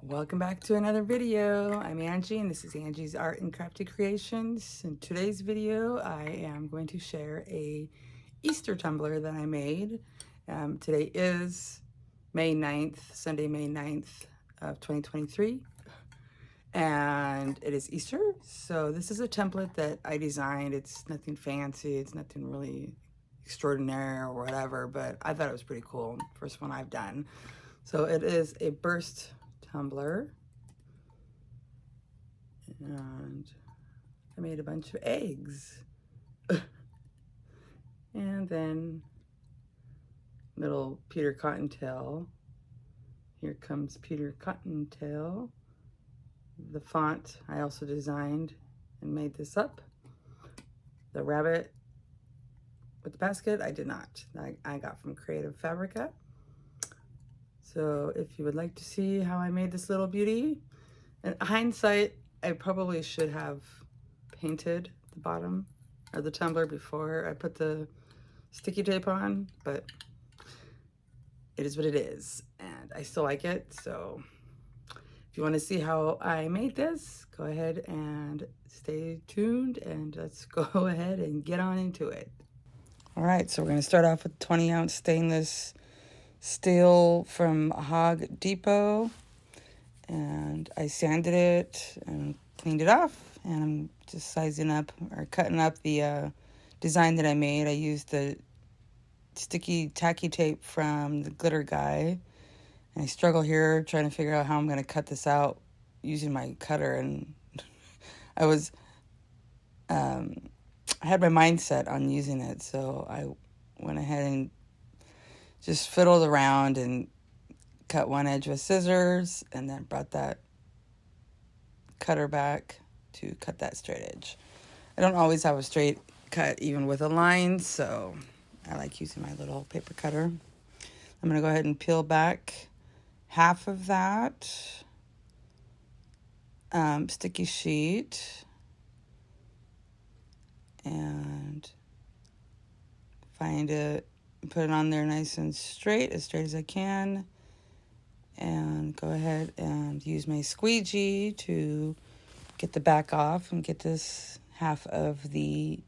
Welcome back to another video. I'm Angie and this is Angie's Art and Crafty Creations. In today's video I am going to share a Easter tumbler that I made. Today is May 9th, Sunday, May 9th of 2023, and it is Easter. So this is a template that I designed. It's nothing fancy, it's nothing really extraordinary or whatever, but I thought it was pretty cool. First one I've done. So it is a burst tumbler, and I made a bunch of eggs. And then little Peter Cottontail. Here comes Peter Cottontail. The font I also designed and made this up. The rabbit with the basket I did not. I got from Creative Fabrica. So if you would like to see how I made this little beauty, in hindsight, I probably should have painted the bottom of the tumbler before I put the sticky tape on, but it is what it is, and I still like it. So if you want to see how I made this, go ahead and stay tuned, and let's go ahead and get on into it. All right, so we're going to start off with 20-ounce stainless steel from Hog Depot, and I sanded it and cleaned it off, and I'm just sizing up or cutting up the design that I made. I used the sticky tacky tape from the glitter guy, and I struggle here trying to figure out how I'm going to cut this out using my cutter, and I was I had my mindset on using it, so I went ahead and just fiddled around and cut one edge with scissors, and then brought that cutter back to cut that straight edge. I don't always have a straight cut even with a line, so I like using my little paper cutter. I'm going to go ahead and peel back half of that sticky sheet and find it, put it on there nice and straight as I can, and go ahead and use my squeegee to get the back off and get this half of the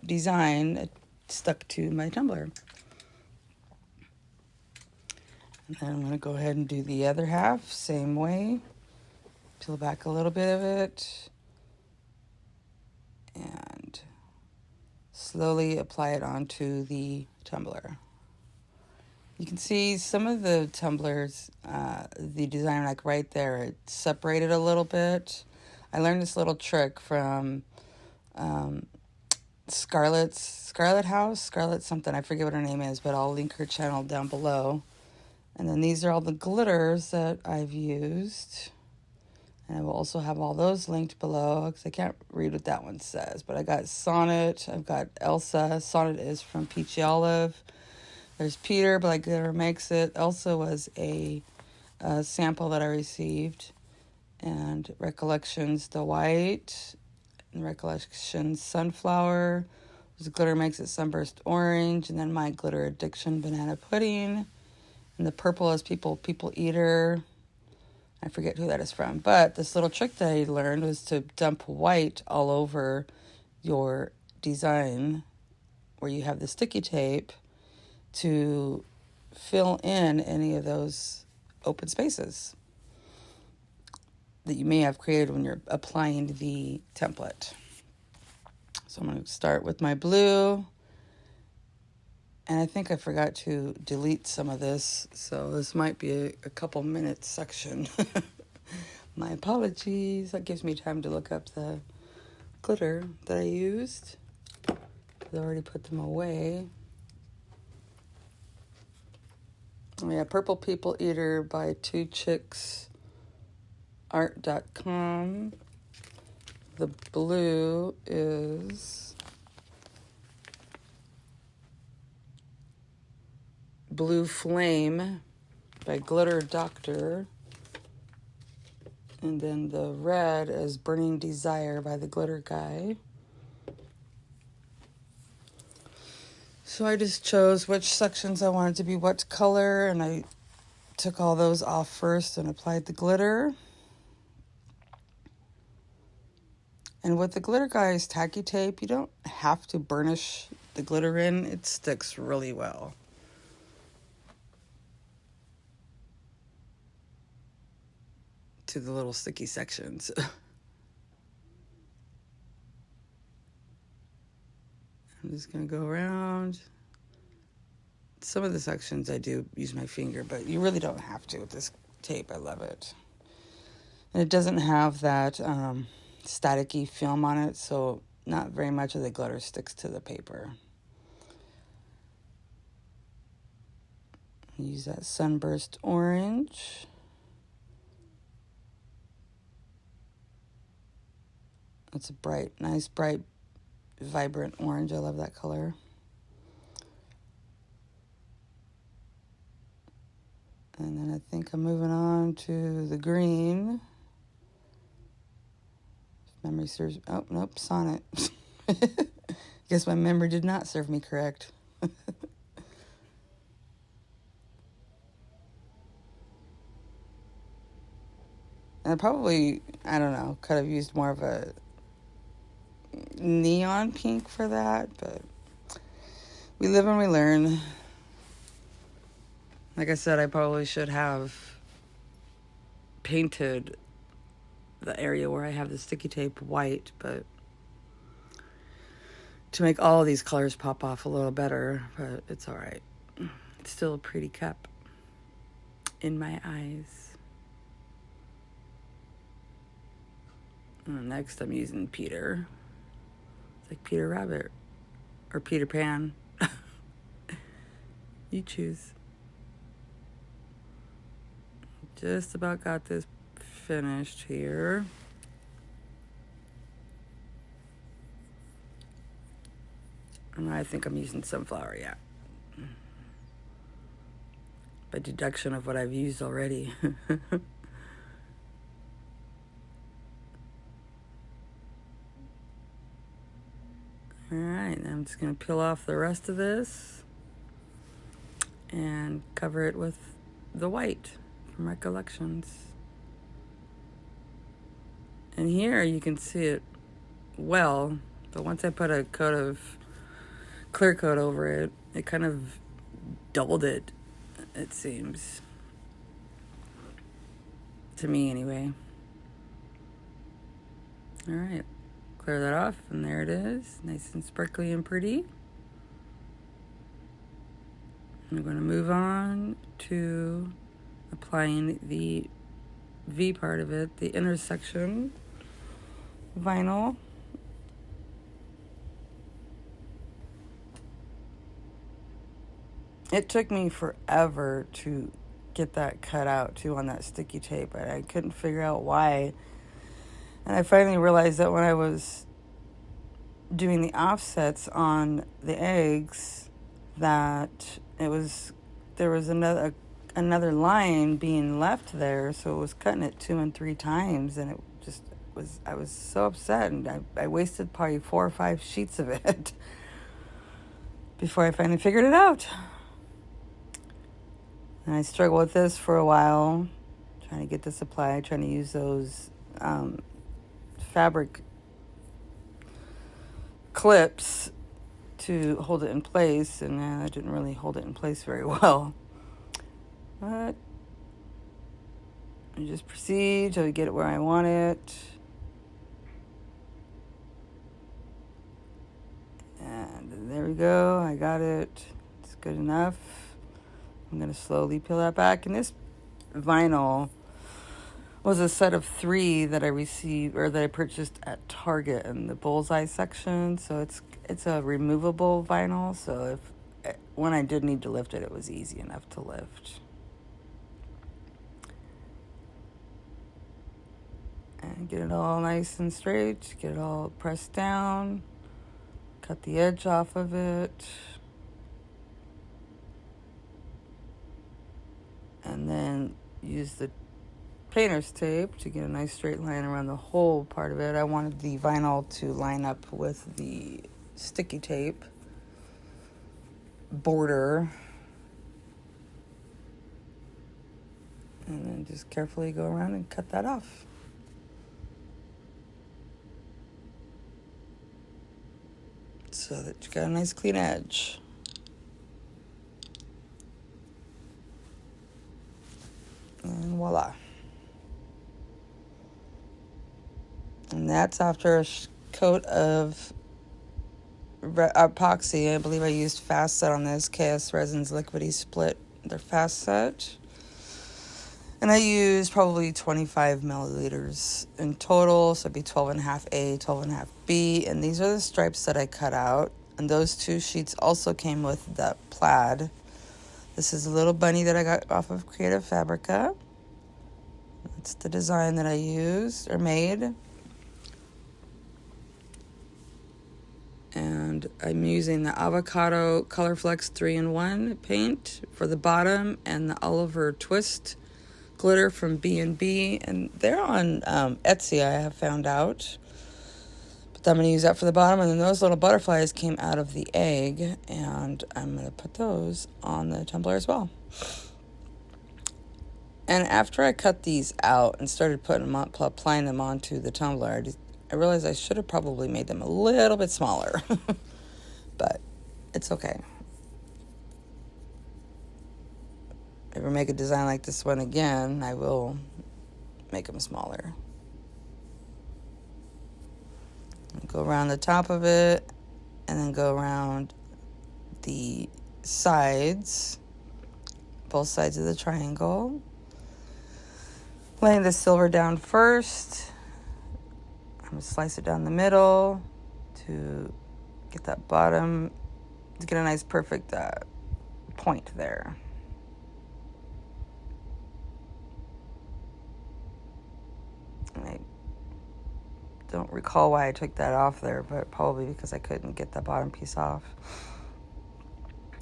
design stuck to my tumbler. And then I'm going to go ahead and do the other half, same way. Peel back a little bit of it and slowly apply it onto the tumbler. You can see some of the tumblers, the design like right there, it's separated a little bit. I learned this little trick from Scarlett something, I forget what her name is, but I'll link her channel down below. And then these are all the glitters that I've used, and I will also have all those linked below because I can't read what that one says. But I got Sonnet, I've got Elsa. Sonnet is from Peachy Olive. There's Peter, Black Glitter Makes It. Elsa was a sample that I received. And Recollections the White, and Recollections Sunflower. There's Glitter Makes It Sunburst Orange, and then my Glitter Addiction Banana Pudding. And the purple is People Eater. I forget who that is from. But this little trick that I learned was to dump white all over your design where you have the sticky tape to fill in any of those open spaces that you may have created when you're applying the template. So I'm going to start with my blue. And I think I forgot to delete some of this, so this might be a couple minute section. My apologies. That gives me time to look up the glitter that I used. I already put them away. Yeah, Purple People Eater by 2chicksart.com. The blue is Blue Flame by Glitter Doctor. And then the red is Burning Desire by the Glitter Guy. So I just chose which sections I wanted to be what color, and I took all those off first and applied the glitter. And with the Glitter Guys tacky tape, you don't have to burnish the glitter in. It sticks really well. To the little sticky sections. I'm just going to go around. Some of the sections I do use my finger, but you really don't have to with this tape. I love it. And it doesn't have that staticky film on it, so not very much of the glitter sticks to the paper. Use that sunburst orange. It's a bright, nice, bright, vibrant orange. I love that color. And then I think I'm moving on to the green. If memory serves... Oh, nope, Sonnet. Guess my memory did not serve me correct. And I probably, I don't know, could have used more of a neon pink for that, but we live and we learn. Like I said, I probably should have painted the area where I have the sticky tape white, but to make all of these colors pop off a little better, but it's all right. It's still a pretty cup in my eyes. And next I'm using Peter. It's like Peter Rabbit or Peter Pan. You choose. Just about got this finished here. And I think I'm using sunflower, yeah. By deduction of what I've used already. Alright, I'm just going to peel off the rest of this and cover it with the white from Recollections. And here you can see it well, but once I put a coat of clear coat over it, it kind of doubled it, it seems. To me, anyway. Alright, clear that off, and there it is, nice and sparkly and pretty. I'm going to move on to applying the V part of it, the intersection vinyl. It took me forever to get that cut out too on that sticky tape, but I couldn't figure out why. And I finally realized that when I was doing the offsets on the eggs, that there was another line being left there, so it was cutting it 2 and 3 times, and it just was, I was so upset, and I wasted probably 4 or 5 sheets of it before I finally figured it out. And I struggled with this for a while, trying to get this applied, trying to use those fabric clips to hold it in place, and I didn't really hold it in place very well. But I just proceed till I get it where I want it. And there we go, I got it. It's good enough. I'm going to slowly peel that back. And this vinyl was a set of 3 that I received, or that I purchased at Target in the bullseye section. So it's a removable vinyl. So when I did need to lift it, it was easy enough to lift. And get it all nice and straight. Get it all pressed down. Cut the edge off of it. And then use the painter's tape to get a nice straight line around the whole part of it. I wanted the vinyl to line up with the sticky tape border. And then just carefully go around and cut that off. So that you got a nice clean edge. And voila. And that's after a coat of epoxy. I believe I used Fast Set on this. KS Resins Liquidy Split. They're Fast Set. And I used probably 25 milliliters in total. So it'd be 12.5 A, 12.5 B. And these are the stripes that I cut out. And those 2 sheets also came with that plaid. This is a little bunny that I got off of Creative Fabrica. That's the design that I used or made. And I'm using the Avocado Colorflex 3-in-1 paint for the bottom and the Oliver Twist glitter from B&B. And they're on Etsy, I have found out. But I'm going to use that for the bottom. And then those little butterflies came out of the egg. And I'm going to put those on the tumbler as well. And after I cut these out and started putting them on, applying them onto the tumbler, I realized I should have probably made them a little bit smaller. But it's okay. If I ever make a design like this one again, I will make them smaller. Go around the top of it, and then go around the sides, both sides of the triangle. Laying the silver down first. I'm going to slice it down the middle to get that bottom, to get a nice perfect point there. And I don't recall why I took that off there, but probably because I couldn't get the bottom piece off.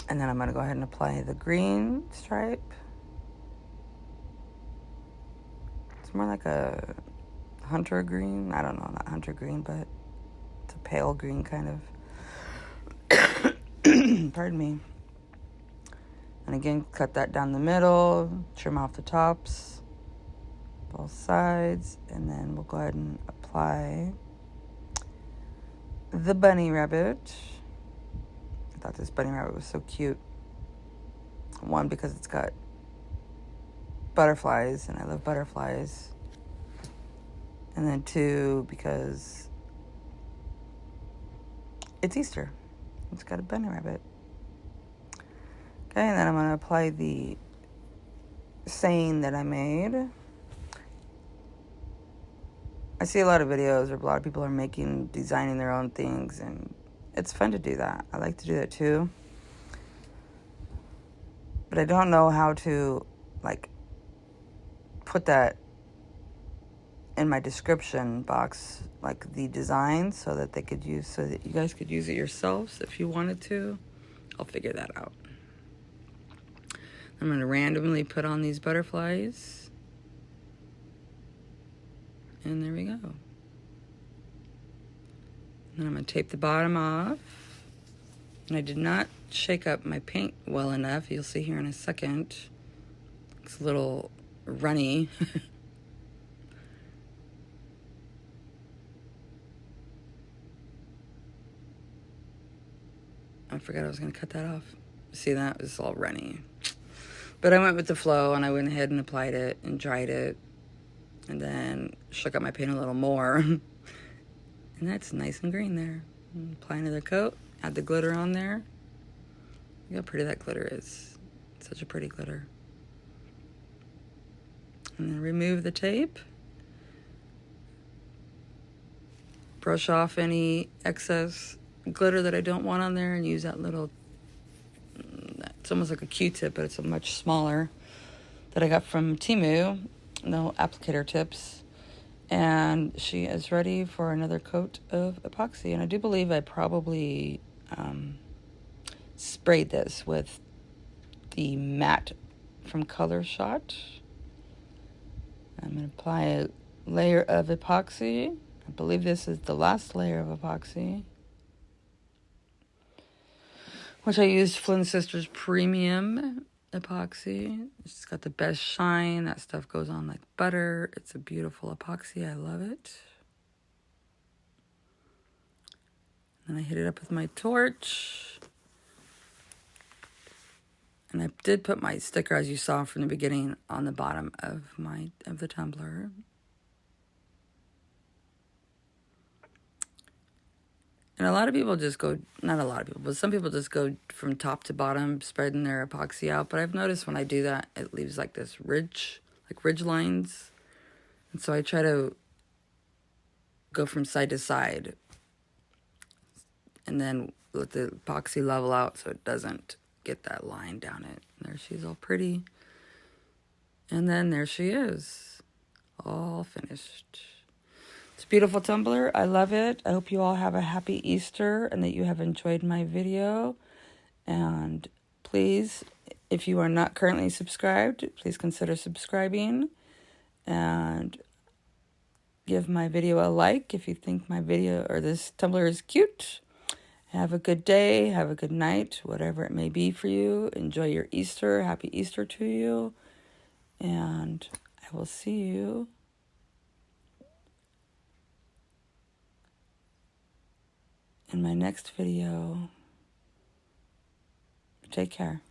And then I'm going to go ahead and apply the green stripe. It's more like a hunter green. I don't know, not hunter green, but it's a pale green kind of. Pardon me. And again, cut that down the middle, trim off the tops, both sides, and then we'll go ahead and apply the bunny rabbit. I thought this bunny rabbit was so cute. One, because it's got butterflies, and I love butterflies. And then 2, because it's Easter. It's got a bunny rabbit. Okay, and then I'm going to apply the saying that I made. I see a lot of videos where a lot of people are designing their own things, and it's fun to do that. I like to do that too. But I don't know how to, put that in my description box, the design, so that you guys could use it yourselves if you wanted to. I'll figure that out. I'm going to randomly put on these butterflies. And there we go. And then I'm going to tape the bottom off. And I did not shake up my paint well enough. You'll see here in a second. It's a little runny. I forgot I was going to cut that off. See, that was all runny. But I went with the flow, and I went ahead and applied it and dried it. And then shook up my paint a little more. And that's nice and green there. And apply another coat. Add the glitter on there. Look how pretty that glitter is. It's such a pretty glitter. And then remove the tape. Brush off any excess glitter that I don't want on there, and use that little, it's almost like a Q-tip, but it's a much smaller, that I got from Temu. No applicator tips. And she is ready for another coat of epoxy. And I do believe I probably sprayed this with the matte from Color Shot. I'm going to apply a layer of epoxy. I believe this is the last layer of epoxy, which I used Flynn Sisters Premium epoxy. It's got the best shine. That stuff goes on like butter. It's a beautiful epoxy. I love it. Then I hit it up with my torch. And I did put my sticker, as you saw from the beginning, on the bottom of the tumbler. And a lot of people just go, not a lot of people, but some people just go from top to bottom, spreading their epoxy out. But I've noticed when I do that, it leaves like this ridge, like ridge lines. And so I try to go from side to side and then let the epoxy level out so it doesn't get that line down it. There she's all pretty. And then there she is, all finished. It's a beautiful tumbler. I love it. I hope you all have a happy Easter and that you have enjoyed my video. And please, if you are not currently subscribed, please consider subscribing. And give my video a like if you think my video or this tumbler is cute. Have a good day. Have a good night. Whatever it may be for you. Enjoy your Easter. Happy Easter to you. And I will see you in my next video. Take care.